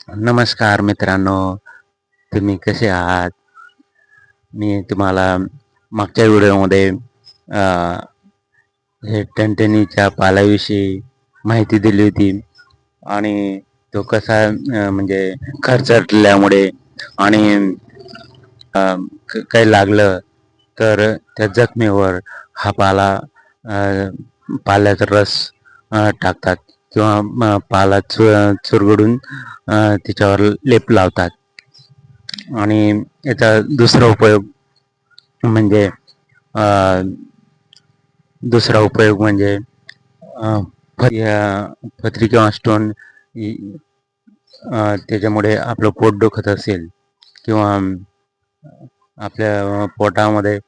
नमस्कार मित्रांनो, तुम्ही कसे आहात? मी तुम्हाला मागच्या व्हिडिओमध्ये अ, हे टणटणीच्या पाल्याविषयी माहिती दिली होती आणि तो कसा म्हणजे खरचटल्यामुळे आणि काही लागलं तर त्या जखमेवर हा पाल्याचा रस टाकतात किंवा पाला चुरगडून तिच्यावर लेप लावतात. आणि याचा दुसरा उपयोग म्हणजे अ, दुसरा उपयोग म्हणजे पथरी किंवा स्टोन त्याच्यामुळे आपलं पोट दुखत असेल किंवा आपल्या पोटामध्ये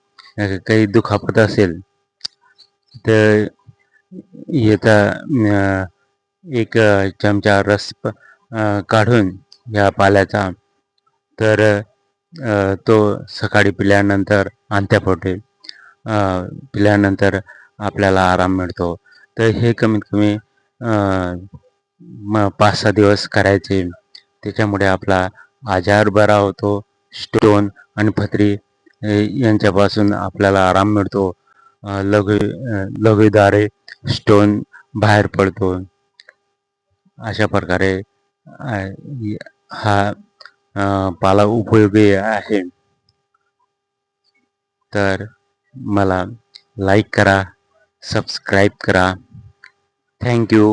काही दुखापत असेल तर याचा एक चमचा रस काढून या पाल्याचा तर तो सकाळी पिल्यानंतर अंत्या पोटी पिल्यानंतर आपल्याला आराम मिळतो. तर हे कमीत कमी 5-6 दिवस करायचे. त्याच्यामुळे आपला आजार बरा होतो. स्टोन आणि पथरी यांच्यापासून आपल्याला आराम मिळतो. लघवीद्वारे स्टोन बाहेर पडतो. अशा प्रकारे हा पाला उपयोगी आहे. तर मला लाईक करा, सबस्क्राईब करा. Thank you.